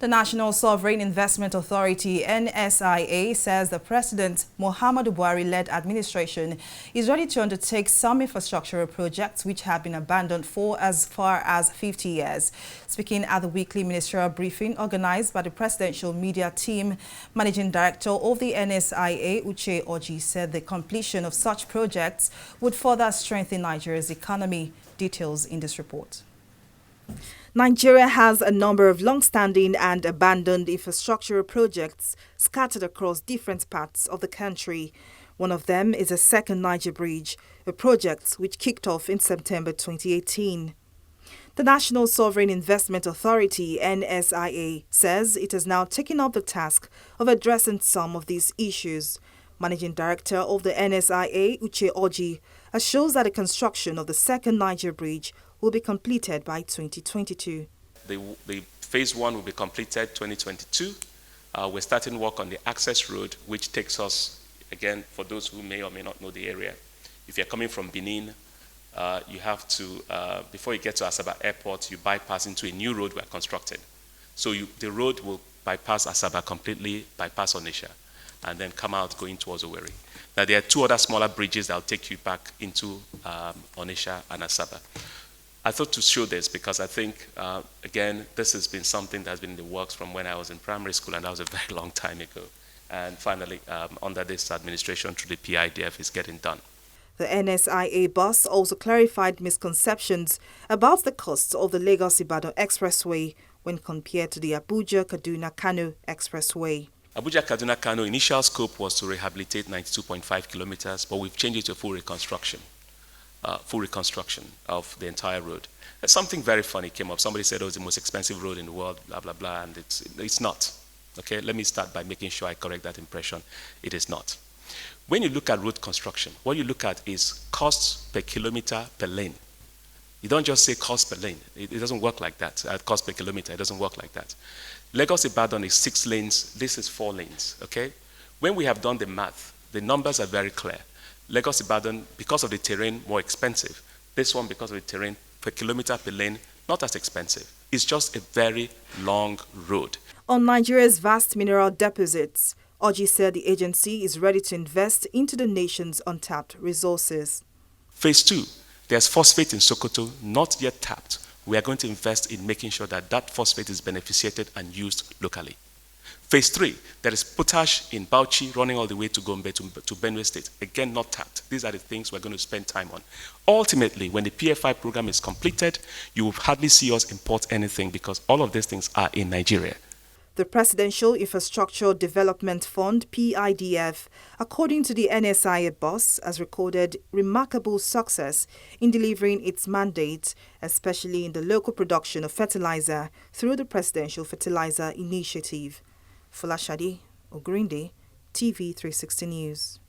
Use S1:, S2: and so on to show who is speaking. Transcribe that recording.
S1: The National Sovereign Investment Authority (NSIA) says the President Muhammadu Buhari-led administration is ready to undertake some infrastructural projects which have been abandoned for as far as 50 years. Speaking at the weekly ministerial briefing organized by the presidential media team, Managing Director of the NSIA, Uche Oji, said the completion of such projects would further strengthen Nigeria's economy. Details in this report. Nigeria has a number of long-standing and abandoned infrastructural projects scattered across different parts of the country. One of them is the Second Niger Bridge, a project which kicked off in September 2018. The National Sovereign Investment Authority (NSIA) says it has now taken up the task of addressing some of these issues. Managing Director of the NSIA, Uche Oji, assures that the construction of the Second Niger Bridge will be completed by 2022.
S2: The phase 1 will be completed 2022. We're starting work on the access road, which takes us, again, for those who may or may not know the area. If you're coming from Benin, you have to, before you get to Asaba Airport, you bypass into a new road we're constructing. So the road will bypass Asaba completely, bypass Onitsha, and then come out going towards Owerri. Now, there are two other smaller bridges that will take you back into Onitsha and Asaba. I thought to show this because I think, again, this has been something that's been in the works from when I was in primary school, and that was a very long time ago. And finally, under this administration, through the PIDF, is getting done.
S1: The NSIA boss also clarified misconceptions about the costs of the Lagos-Ibadan Expressway when compared to the Abuja-Kaduna-Kano Expressway.
S2: Abuja-Kaduna-Kano initial scope was to rehabilitate 92.5 kilometers, but we've changed it to full reconstruction of the entire road. Something very funny came up. Somebody said, oh, it's the most expensive road in the world, blah, blah, blah, and it's not. Okay, let me start by making sure I correct that impression. It is not. When you look at road construction, what you look at is costs per kilometer per lane. You don't just say cost per lane. It doesn't work like that. Cost per kilometer, it doesn't work like that. Lagos-Ibadan is 6 lanes. This is 4 lanes, okay? When we have done the math, the numbers are very clear. Lagos-Ibadan, because of the terrain, more expensive. This one, because of the terrain, per kilometer per lane, not as expensive. It's just a very long road.
S1: On Nigeria's vast mineral deposits, Oji said the agency is ready to invest into the nation's untapped resources.
S2: Phase 2, there's phosphate in Sokoto, not yet tapped. We are going to invest in making sure that that phosphate is beneficiated and used locally. Phase 3, there is potash in Bauchi running all the way to Gombe to Benue State. Again, not tapped. These are the things we're going to spend time on. Ultimately, when the PFI program is completed, you will hardly see us import anything because all of these things are in Nigeria.
S1: The Presidential Infrastructure Development Fund, PIDF, according to the NSIA boss, has recorded remarkable success in delivering its mandate, especially in the local production of fertilizer through the Presidential Fertilizer Initiative. Folashade Ogrinde, TV 360 News.